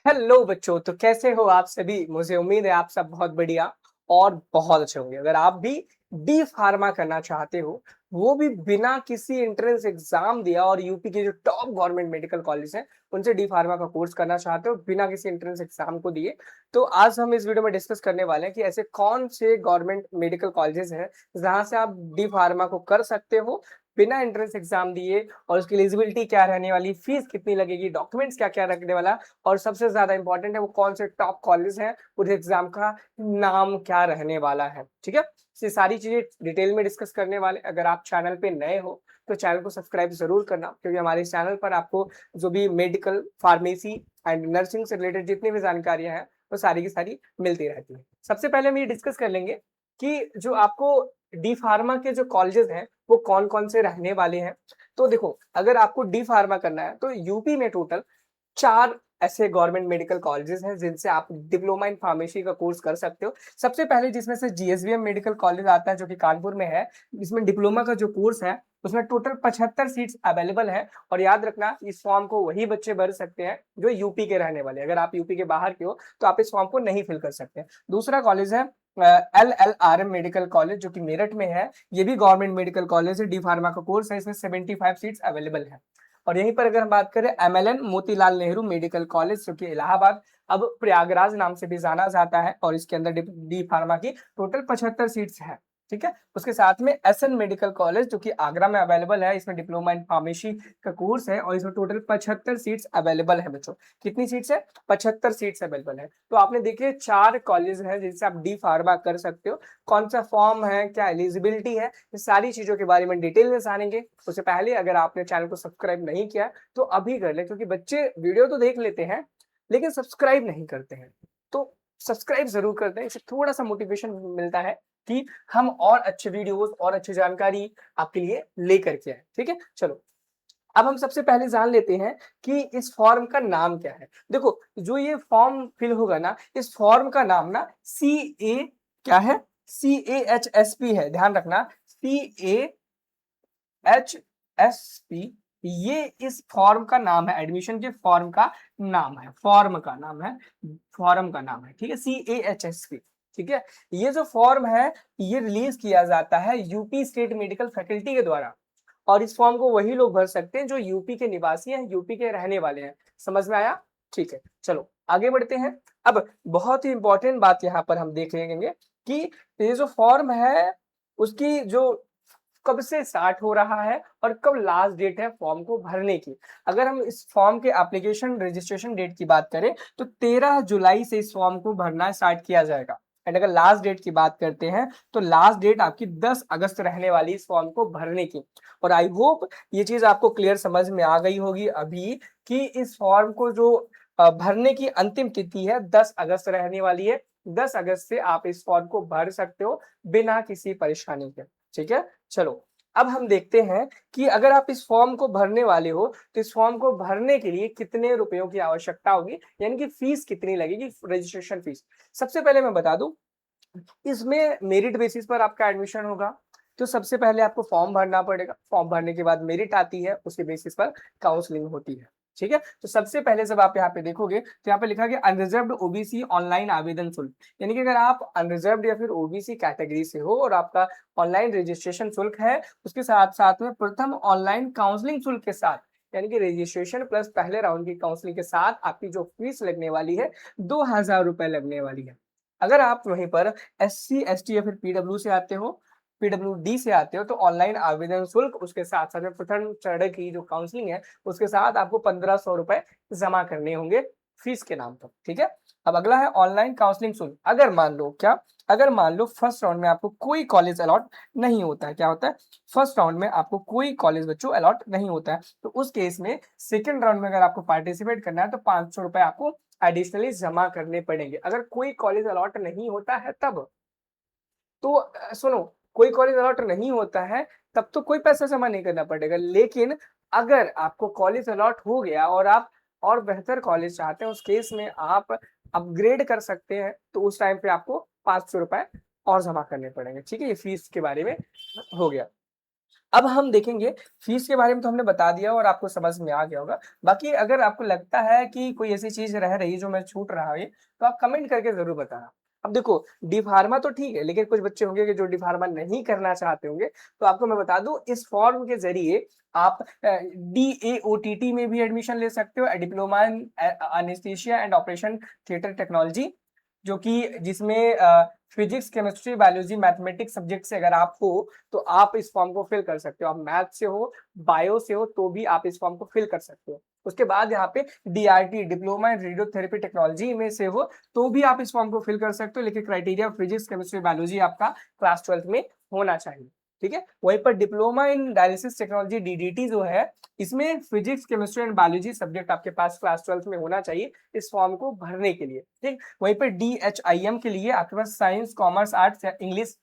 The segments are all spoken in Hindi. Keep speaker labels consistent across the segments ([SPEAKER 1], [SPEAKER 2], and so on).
[SPEAKER 1] हेलो बच्चों, तो कैसे हो आप सभी। मुझे उम्मीद है आप सब बहुत बढ़िया और बहुत अच्छे होंगे। अगर आप भी डी फार्मा करना चाहते हो, वो भी बिना किसी एंट्रेंस एग्जाम दिया, और यूपी के जो टॉप गवर्नमेंट मेडिकल कॉलेज हैं उनसे डी फार्मा का कोर्स करना चाहते हो बिना किसी एंट्रेंस एग्जाम को दिए, तो आज हम इस वीडियो में डिस्कस करने वाले हैं कि ऐसे कौन से गवर्नमेंट मेडिकल कॉलेजेस हैं जहां से आप डी फार्मा को कर सकते हो बिना एंट्रेंस एग्जाम दिए, और उसकी एलिजिबिलिटी क्या रहने वाली, फीस कितनी लगेगी, डॉक्यूमेंट्स क्या क्या रखने वाला, और सबसे ज्यादा इंपॉर्टेंट है वो कौन से टॉप कॉलेज हैं, उस एग्जाम का नाम क्या रहने वाला है। ठीक है, ये सारी चीजें डिटेल में डिस्कस करने वाले। अगर आप चैनल पे नए हो तो चैनल को सब्सक्राइब जरूर करना, क्योंकि हमारे चैनल पर आपको जो भी मेडिकल, फार्मेसी एंड नर्सिंग से रिलेटेड जितनी भी जानकारियां हैं वो सारी की सारी मिलती रहती है। सबसे पहले हम ये डिस्कस कर लेंगे कि जो आपको डी फार्मा के जो कॉलेजेस हैं वो कौन कौन से रहने वाले हैं। तो देखो, अगर आपको डी फार्मा करना है तो यूपी में टोटल 4 ऐसे गवर्नमेंट मेडिकल कॉलेजेस हैं जिनसे आप डिप्लोमा इन फार्मेसी का कोर्स कर सकते हो। सबसे पहले जिसमें से जीएसवीएम मेडिकल कॉलेज आता है, जो कि कानपुर में है। इसमें डिप्लोमा का जो कोर्स है उसमें टोटल 75 सीट्स अवेलेबल है। और याद रखना, इस फॉर्म को वही बच्चे भर सकते हैं जो यूपी के रहने वाले। अगर आप यूपी के बाहर के हो तो आप इस फॉर्म को नहीं फिल कर सकते। दूसरा कॉलेज है LLRM मेडिकल कॉलेज, जो कि मेरठ में है। ये भी गवर्नमेंट मेडिकल कॉलेज है, डी फार्मा का कोर्स है। इसमें 75 सीट्स अवेलेबल है। और यहीं पर अगर हम बात करें MLN Motilal Nehru medical college, जो कि इलाहाबाद, अब प्रयागराज नाम से भी जाना जाता है, और इसके अंदर डी फार्मा की टोटल 75 सीट्स है। ठीक है, उसके साथ में SN मेडिकल कॉलेज, जो कि आगरा में अवेलेबल है। इसमें डिप्लोमा इन फार्मेसी का कोर्स है, और इसमें टोटल 75 सीट्स अवेलेबल है बच्चों। कितनी सीट्स है? 75 सीट्स अवेलेबल है। तो आपने देखिए 4 कॉलेज हैं जिनसे आप डी फार्मा कर सकते हो। कौन सा फॉर्म है, क्या एलिजिबिलिटी है, ये सारी चीजों के बारे में डिटेल में जानेंगे। उससे पहले अगर आपने चैनल को सब्सक्राइब नहीं किया तो अभी कर ले, क्योंकि बच्चे वीडियो तो देख लेते हैं लेकिन सब्सक्राइब नहीं करते हैं। तो सब्सक्राइब जरूर करते हैं, इससे थोड़ा सा मोटिवेशन मिलता है कि हम और अच्छे वीडियोस और अच्छी जानकारी आपके लिए लेकर के आए। ठीक है, चलो अब हम सबसे पहले जान लेते हैं कि इस फॉर्म का नाम क्या है। देखो, जो ये फॉर्म फिल होगा ना, इस फॉर्म का नाम ना CA क्या है, CAHSP है। ध्यान रखना, CAHSP, ये इस फॉर्म का नाम है। एडमिशन के फॉर्म का नाम है, फॉर्म का नाम है, फॉर्म का नाम है। ठीक है, CAHSP। ठीक है, ये जो फॉर्म है ये रिलीज किया जाता है यूपी स्टेट मेडिकल फैकल्टी के द्वारा। और इस फॉर्म को वही लोग भर सकते हैं जो यूपी के निवासी हैं, यूपी के रहने वाले हैं। समझ में आया? ठीक है, चलो आगे बढ़ते हैं। अब बहुत ही इंपॉर्टेंट बात यहाँ पर हम देख लेंगे कि ये जो फॉर्म है उसकी जो कब से स्टार्ट हो रहा है और कब लास्ट डेट है फॉर्म को भरने की। अगर हम इस फॉर्म के एप्लीकेशन रजिस्ट्रेशन डेट की बात करें तो 13 जुलाई से इस फॉर्म को भरना स्टार्ट किया जाएगा। एंड अगर लास्ट डेट की बात करते हैं तो लास्ट डेट आपकी 10 अगस्त रहने वाली इस फॉर्म को भरने की। और आई होप ये चीज आपको क्लियर समझ में आ गई होगी अभी कि इस फॉर्म को जो भरने की अंतिम तिथि है 10 अगस्त रहने वाली है। 10 अगस्त से आप इस फॉर्म को भर सकते हो बिना किसी परेशानी के। ठीक है, चलो अब हम देखते हैं कि अगर आप इस फॉर्म को भरने वाले हो तो इस फॉर्म को भरने के लिए कितने रुपयों की आवश्यकता होगी, यानी कि फीस कितनी लगेगी, रजिस्ट्रेशन फीस। सबसे पहले मैं बता दूं, इसमें मेरिट बेसिस पर आपका एडमिशन होगा। तो सबसे पहले आपको फॉर्म भरना पड़ेगा, फॉर्म भरने के बाद मेरिट आती है, उसके बेसिस पर काउंसलिंग होती है। ठीक है, तो सबसे पहले जब आप यहाँ पे देखोगे तो यहाँ पे लिखा गया अनरिजर्व्ड ओबीसी ऑनलाइन आवेदन शुल्क। यानी कि अगर आप अनरिजर्व्ड या फिर ओबीसी कैटेगरी से हो और आपका ऑनलाइन रजिस्ट्रेशन शुल्क है, उसके साथ साथ में प्रथम ऑनलाइन काउंसलिंग शुल्क के साथ, यानी कि रजिस्ट्रेशन प्लस पहले राउंड की काउंसलिंग के साथ आपकी जो फीस लगने वाली है 2,000 रुपए लगने वाली है। अगर आप वहीं पर SC ST या फिर PW से आते हो, PWD से आते हो, तो ऑनलाइन आवेदन शुल्क, उसके साथ साथ में प्रथम चरण की जो काउंसलिंग है उसके साथ आपको 1,500 रुपए जमा करने होंगे फीस के नाम पर। ठीक है, अब अगला है ऑनलाइन काउंसलिंग शुल्क। अगर मान लो क्या, अगर मान लो फर्स्ट राउंड में आपको कोई कॉलेज अलॉट नहीं होता है, क्या होता है, फर्स्ट राउंड में आपको कोई कॉलेज बच्चों अलॉट नहीं होता है, तो उस केस में सेकंड राउंड में अगर आपको पार्टिसिपेट करना है तो 500 रुपए आपको एडिशनली जमा करने पड़ेंगे। अगर कोई कॉलेज अलॉट नहीं होता है तब तो सुनो, कोई कॉलेज अलॉट नहीं होता है तब तो कोई पैसा जमा नहीं करना पड़ेगा। लेकिन अगर आपको कॉलेज अलॉट हो गया और आप और बेहतर कॉलेज चाहते हैं, उस केस में आप अपग्रेड कर सकते हैं, तो उस टाइम पे आपको 500 रुपए और जमा करने पड़ेंगे। ठीक है, ये फीस के बारे में हो गया। अब हम देखेंगे फीस के बारे में तो हमने बता दिया और आपको समझ में आ गया होगा। बाकी अगर आपको लगता है कि कोई ऐसी चीज़ रह रही है जो मैं छूट रहा है, तो आप कमेंट करके ज़रूर बताना। अब देखो डी फार्मा तो ठीक है, लेकिन कुछ बच्चे होंगे कि जो डी फार्मा नहीं करना चाहते होंगे, तो आपको मैं बता दूँ इस फॉर्म के ज़रिए आप DAOTT में भी एडमिशन ले सकते हो, diploma in anaesthesia and operation theatre technology, जो कि जिसमें physics, chemistry, biology, mathematics subject से अगर आप हो, तो आप इस फॉर्म को फिल कर सकते हो। आप मैथ से हो, बायो से हो, तो भी आप इस फॉर्म को फिल कर सकते हो। उसके बाद यहाँ पे DRT, diploma in radiotherapy technology में से हो, तो भी आप इस फॉर्म को फिल कर सकते हो, लेकिन क्राइटेरिया फिजिक्स, केमिस्ट्री, बायोलॉजी आपका क्लास 12th में होना चाहिए। ठीक है, वहीं पर diploma in dialysis technology DDT जो है, इसमें physics, chemistry and biology subject आपके पास क्लास 12th में होना चाहिए इस फॉर्म को भरने के लिए। ठीक, वहीं पर DHIM के लिए आपके पास साइंस, कॉमर्स, आर्ट्स या इंग्लिश,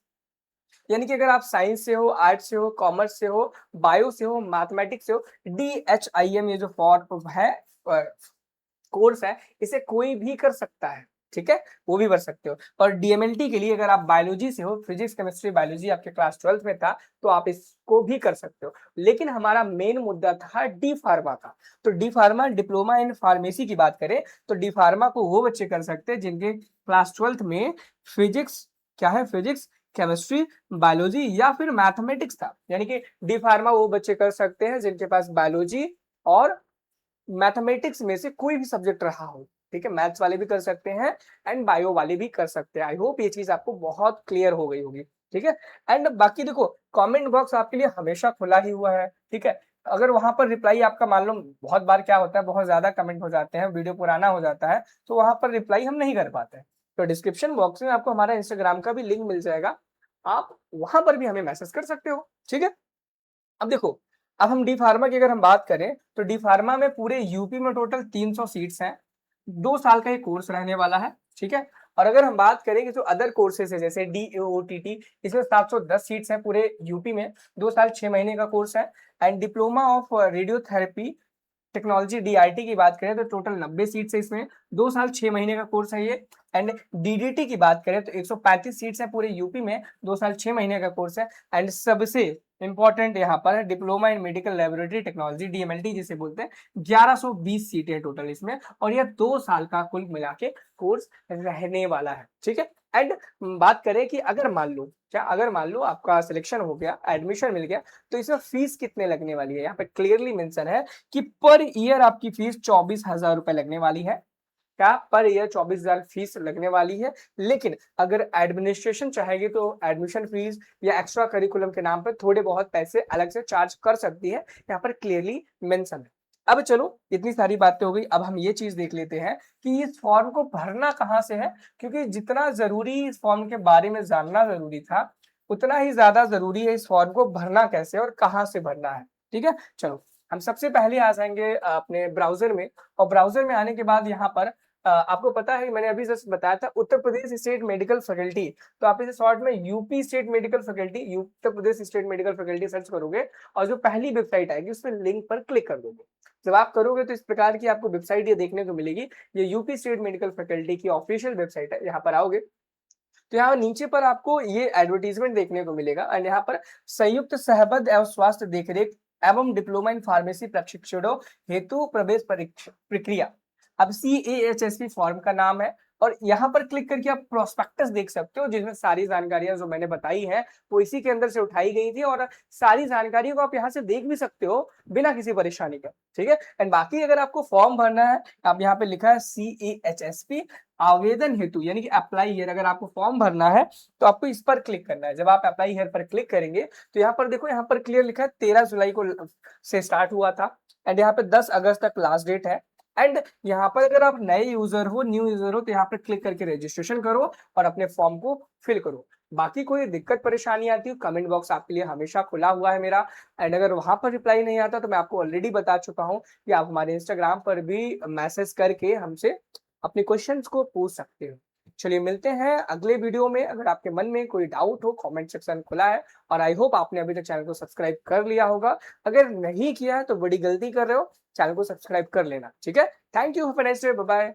[SPEAKER 1] यानी कि अगर आप साइंस से हो, आर्ट्स से हो, कॉमर्स से हो, बायो से हो, मैथमेटिक्स से हो, DHIM ये जो फॉर्म है, कोर्स है, इसे कोई भी कर सकता है। ठीक है, वो भी भर सकते हो। और DMLT के लिए अगर आप बायोलॉजी से हो, फिजिक्स, केमिस्ट्री, बायोलॉजी आपके क्लास 12th में था, तो आप इसको भी कर सकते हो। लेकिन हमारा मेन मुद्दा था डी फार्मा का। तो D pharma, diploma in pharmacy की बात करें, तो डी फार्मा को वो बच्चे कर सकते हैं जिनके क्लास 12th में फिजिक्स, क्या है, फिजिक्स, केमिस्ट्री, बायोलॉजी या फिर मैथमेटिक्स था। यानी कि डी फार्मा वो बच्चे कर सकते हैं जिनके पास बायोलॉजी और मैथमेटिक्स में से कोई भी सब्जेक्ट रहा हो। ठीक है, मैथ्स वाले भी कर सकते हैं एंड बायो वाले भी कर सकते हैं। आई होप ये चीज आपको बहुत क्लियर हो गई होगी। ठीक है, एंड बाकी देखो कमेंट बॉक्स आपके लिए हमेशा खुला ही हुआ है। ठीक है, अगर वहां पर रिप्लाई आपका, मान लो बहुत बार क्या होता है, बहुत ज्यादा कमेंट हो जाते हैं, वीडियो पुराना हो जाता है, तो वहां पर रिप्लाई हम नहीं कर पाते हैं। तो डिस्क्रिप्शन बॉक्स में आपको हमारा इंस्टाग्राम का भी लिंक मिल जाएगा, आप वहां पर भी हमें मैसेज कर सकते हो। ठीक है, अब देखो, अब हम डी फार्मा की अगर हम बात करें, तो डी फार्मा में पूरे यूपी में टोटल 300 सीट्स हैं। 2 साल का ये कोर्स रहने वाला है। ठीक है, और अगर हम बात करें कि जो अदर कोर्सेज है जैसे DAOTT, इसमें 710 सीट्स हैं पूरे यूपी में। 2 साल 6 महीने का कोर्स है। And diploma of radiotherapy technology DRT की बात करें तो टोटल 90 सीट्स है इसमें। 2 साल 6 महीने का कोर्स है ये। एंड DDT की बात करें तो 135 सीट्स है पूरे यूपी में। 2 साल 6 महीने का कोर्स है। एंड सबसे इंपॉर्टेंट यहाँ पर है diploma in medical laboratory technology, DMLT जिसे बोलते हैं। 1120 सीटें है टोटल इसमें, और यह 2 साल का कुल मिला के कोर्स रहने वाला है। ठीक है, एंड बात करें कि अगर मान लो, क्या अगर मान लो आपका सिलेक्शन हो गया, एडमिशन मिल गया, तो इसमें फीस कितने लगने वाली है, यहाँ पे क्लियरली मेंशन है कि पर ईयर आपकी फीस 24,000 रुपए लगने वाली है। क्या, पर ईयर 24,000 फीस लगने वाली है। लेकिन अगर एडमिनिस्ट्रेशन चाहेगी तो एडमिशन फीस या एक्स्ट्रा करिकुलम के नाम पर थोड़े बहुत पैसे अलग से चार्ज कर सकती है, यहाँ पर क्लियरली मेंशन है। अब चलो, इतनी सारी बातें हो गई, अब हम ये चीज देख लेते हैं कि इस फॉर्म को भरना कहाँ से है, क्योंकि जितना जरूरी इस फॉर्म के बारे में जानना जरूरी था, उतना ही ज्यादा जरूरी है इस फॉर्म को भरना कैसे और कहाँ से भरना है। ठीक है, चलो हम सबसे पहले आ जाएंगे अपने ब्राउजर में, और ब्राउजर में आने के बाद यहाँ पर आपको पता है, मैंने अभी जस्ट बताया था Uttar Pradesh state medical faculty, तो आप इसे शॉर्ट में UP state medical faculty, Uttar Pradesh state medical faculty search करोगे, और जो पहली वेबसाइट आएगी उसमें लिंक पर क्लिक कर दोगे। जब आप करोगे तो इस प्रकार की आपको वेबसाइट ये देखने को मिलेगी। ये यूपी स्टेट मेडिकल फैकल्टी की ऑफिशियल वेबसाइट है। यहाँ पर आओगे तो यहाँ नीचे पर आपको ये एडवर्टीजमेंट देखने को मिलेगा, एंड यहाँ पर संयुक्त सहबद्ध एवं स्वास्थ्य देखरेख एवं डिप्लोमा इन फार्मेसी प्रशिक्षणों हेतु प्रवेश प्रक्रिया, अब CAHSP फॉर्म का नाम है। और यहाँ पर क्लिक करके आप प्रोस्पेक्टस देख सकते हो, जिसमें सारी जानकारियां जो मैंने बताई है वो इसी के अंदर से उठाई गई थी, और सारी जानकारियों को आप यहाँ से देख भी सकते हो बिना किसी परेशानी का। ठीक है, एंड बाकी अगर आपको फॉर्म भरना है, आप यहाँ पे लिखा है CAHSP आवेदन हेतु, यानी कि अप्लाई हियर, अगर आपको फॉर्म भरना है तो आपको इस पर क्लिक करना है। जब आप अप्लाई हियर पर क्लिक करेंगे तो यहाँ पर देखो, यहाँ पर क्लियर लिखा है 13 जुलाई को से स्टार्ट हुआ था, एंड यहाँ पे 10 अगस्त तक लास्ट डेट है। एंड यहाँ पर अगर आप नए यूजर हो, न्यू यूजर हो, तो यहाँ पर क्लिक करके रजिस्ट्रेशन करो और अपने फॉर्म को फिल करो। बाकी कोई दिक्कत परेशानी आती है, कमेंट बॉक्स आपके लिए हमेशा खुला हुआ है मेरा। एंड अगर वहां पर रिप्लाई नहीं आता तो मैं आपको ऑलरेडी बता चुका हूँ कि आप हमारे इंस्टाग्राम पर भी मैसेज करके हमसे अपने क्वेश्चंस को पूछ सकते हो। चलिए मिलते हैं अगले वीडियो में। अगर आपके मन में कोई डाउट हो, कमेंट सेक्शन खुला है, और आई होप आपने अभी तक चैनल को सब्सक्राइब कर लिया होगा। अगर नहीं किया है तो बड़ी गलती कर रहे हो, चैनल को सब्सक्राइब कर लेना। ठीक है, thank you, have a nice day, bye bye.